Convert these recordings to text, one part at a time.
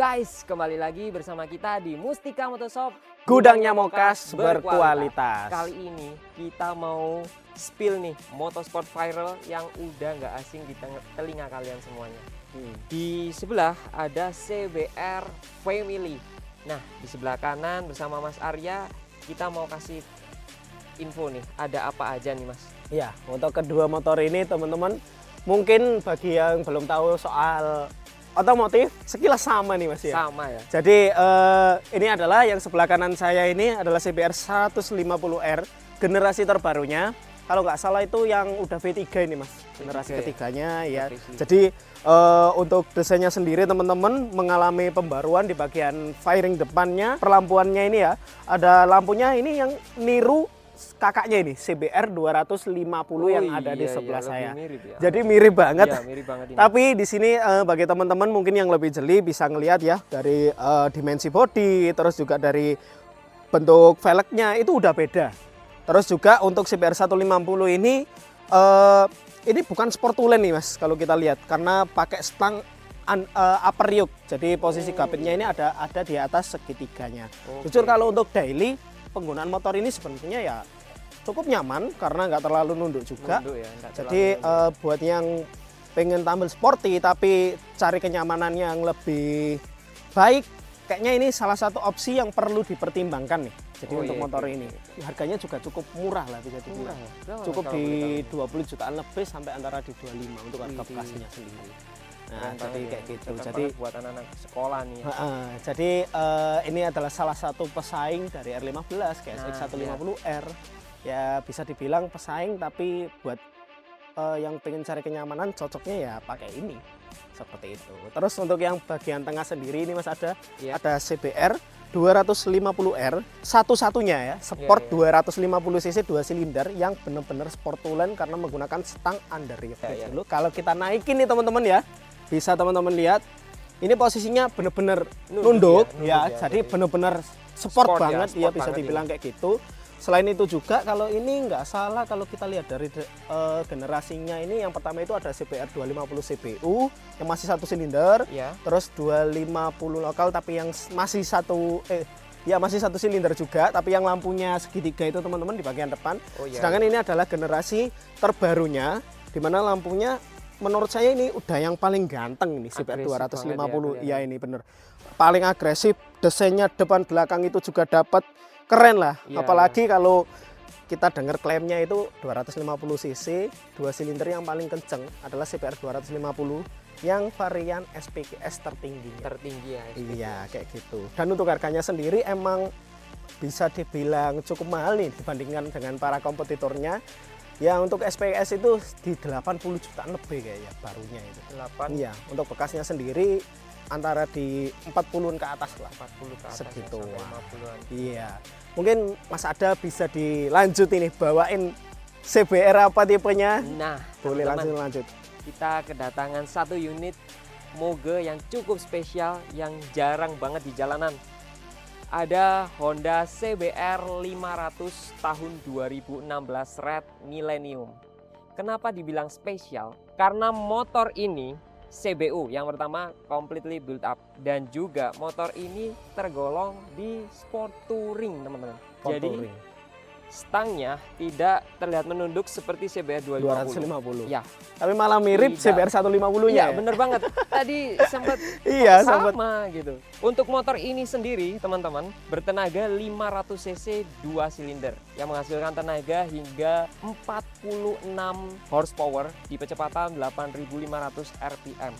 guys, kembali lagi bersama kita di Mustika Motoshop, gudangnya Mokas berkualitas. Kali ini kita mau spill nih motorsport viral yang udah nggak asing di telinga kalian semuanya. Di sebelah ada CBR Family. Nah, di sebelah kanan bersama Mas Arya kita mau kasih info nih, ada apa aja nih Mas? Ya, untuk kedua motor ini teman-teman, mungkin bagi yang belum tahu soal otomotif, sekilas sama nih Mas ya. Sama ya. Jadi ini adalah yang sebelah kanan saya ini adalah CBR 150R generasi terbarunya. Kalau nggak salah itu yang udah V3 ini Mas, generasi ketiganya ya. Jadi untuk desainnya sendiri teman-teman mengalami pembaruan di bagian fairing depannya, perlampuannya ini ya. Ada lampunya ini yang niru kakaknya ini CBR 250 yang ada di sebelah saya. Mirip ya. Jadi mirip banget. Iya, mirip banget ini. Tapi di sini bagi teman-teman mungkin yang lebih jeli bisa ngelihat ya dari dimensi bodi, terus juga dari bentuk velgnya itu udah beda. Terus juga untuk CBR 150 ini bukan sport tulen nih Mas kalau kita lihat, karena pakai stang upper yoke. Jadi posisi gapitnya ini ada di atas segitiganya. Jujur kalau untuk daily penggunaan motor ini sebenarnya ya cukup nyaman karena nggak terlalu nunduk juga. Jadi buat yang pengen tampil sporty tapi cari kenyamanan yang lebih baik, kayaknya ini salah satu opsi yang perlu dipertimbangkan nih. Jadi untuk motor ini harganya juga cukup murah lah bisa dibilang. Cukup di 20 jutaan lebih sampai antara di 25 untuk harga bekasnya sendiri. Nah, jadi kayak gitu. Jadi buat anak-anak sekolah nih. Jadi ini adalah salah satu pesaing dari R15 GSX 150R. Ya bisa dibilang pesaing, tapi buat yang pengen cari kenyamanan cocoknya ya pakai ini. Seperti itu. Terus untuk yang bagian tengah sendiri ini Mas ada CBR 250R, satu-satunya ya, sport 250cc 2 silinder yang benar-benar sport tulen karena menggunakan stang underrear. Kalau kita naikin nih teman-teman ya, bisa teman-teman lihat ini posisinya benar-benar nunduk ya, jadi benar-benar sport banget ya, bisa dibilang kayak gitu. Selain itu juga kalau ini nggak salah, kalau kita lihat dari generasinya ini, yang pertama itu ada CBR 250 CPU yang masih satu silinder, terus 250 lokal tapi yang masih masih satu silinder juga, tapi yang lampunya segitiga itu teman-teman di bagian depan. Sedangkan ini adalah generasi terbarunya, di mana lampunya menurut saya ini udah yang paling ganteng ini CBR 250 ya, ini bener paling agresif, desainnya depan belakang itu juga dapat keren lah. Apalagi kalau kita dengar klaimnya itu 250cc 2 silinder yang paling kenceng adalah CBR 250 yang varian SPKS tertinggi ya. Iya kayak gitu. Dan untuk harganya sendiri emang bisa dibilang cukup mahal nih dibandingkan dengan para kompetitornya. Ya untuk SPKS itu di 80 jutaan lebih kayaknya barunya itu. Iya, untuk bekasnya sendiri antara di 40-an ke atas lah. 40 ke atas segitu. Sampai 50-an. Iya. Mungkin Mas Ada bisa dilanjut ini, bawain CBR apa tipenya? Nah, boleh langsung lanjut. Kita kedatangan satu unit moge yang cukup spesial yang jarang banget di jalanan. Ada Honda CBR 500 tahun 2016 Red Millennium. Kenapa dibilang spesial? Karena motor ini CBU yang pertama completely built up, dan juga motor ini tergolong di sport touring teman-teman. Jadi stangnya tidak terlihat menunduk seperti CBR 250. Ya, tapi malah mirip CBR 150-nya. Iya, bener banget. Tadi sempat sama gitu. Untuk motor ini sendiri teman-teman bertenaga 500cc 2 silinder yang menghasilkan tenaga hingga 46 horsepower di kecepatan 8.500 rpm.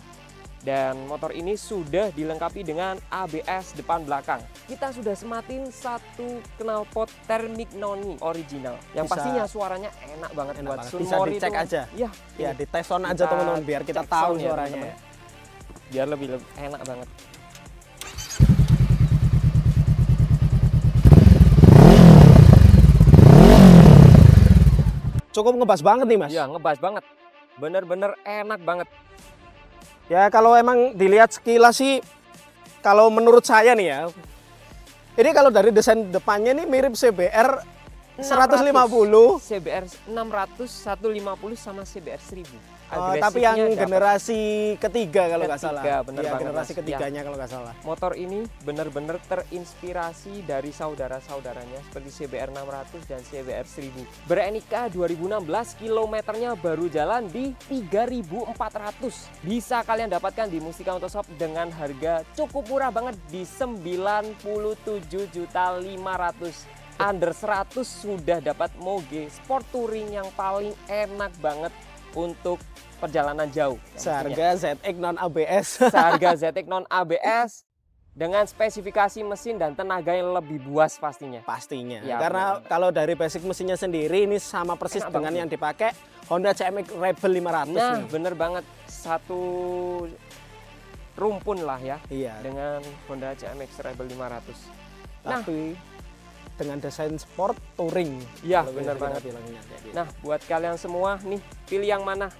Dan motor ini sudah dilengkapi dengan ABS depan belakang. Kita sudah sematin satu knalpot thermic noni original yang pastinya suaranya enak banget buat bisa dicek aja. Ya dites sound aja teman-teman biar kita tahu suaranya. Biar lebih enak banget. Cukup ngebas banget nih Mas. Iya, ngebas banget. Bener-bener enak banget. Ya kalau emang dilihat sekilas sih, kalau menurut saya nih ya, ini kalau dari desain depannya nih mirip CBR 150, CBR 600, 150 sama CBR 1000. Tapi yang agresifnya dapat. generasi ketiga kalau nggak salah. Ketiga, bener Iya, banget, generasi Mas. ketiganya kalau nggak salah. Motor ini benar-benar terinspirasi dari saudara-saudaranya seperti CBR 600 dan CBR 1000. Berenika 2016, kilometernya baru jalan di 3.400. Bisa kalian dapatkan di Mustika Motorshop dengan harga cukup murah banget di 97.500.000. Under 100 sudah dapat Moge Sport Touring yang paling enak banget untuk perjalanan jauh. Seharga ZX non ABS. Seharga ZX non ABS dengan spesifikasi mesin dan tenaga yang lebih buas pastinya. Pastinya. Ya, Karena benar. kalau dari basic mesinnya sendiri ini sama persis Enak dengan banget. yang dipakai Honda CMX Rebel 500 Nah, nih. bener banget, satu rumpun lah ya Iya. dengan Honda CMX Rebel 500. Nah, Tapi dengan desain sport touring. iya Kalau bener kita banget. bilangnya kayak gitu. Nah, buat kalian semua nih, pilih yang mana?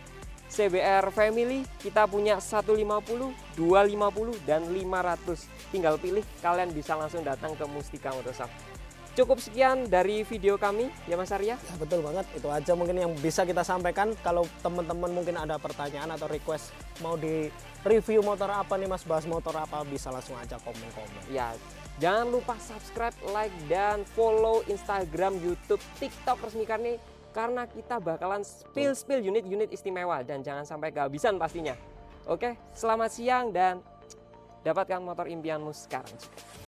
CBR Family kita punya 150, 250 dan 500. Tinggal pilih, kalian bisa langsung datang ke Mustika Motorshop. Cukup sekian dari video kami ya Mas Arya. Ya, betul banget, itu aja mungkin yang bisa kita sampaikan. Kalau teman-teman mungkin ada pertanyaan atau request mau di review motor apa nih Mas, bahas motor apa, bisa langsung aja komen-komen. Ya, jangan lupa subscribe, like, dan follow Instagram, YouTube, TikTok resmi kami karena kita bakalan spill unit-unit istimewa dan jangan sampai kehabisan pastinya. Oke, selamat siang dan dapatkan motor impianmu sekarang juga.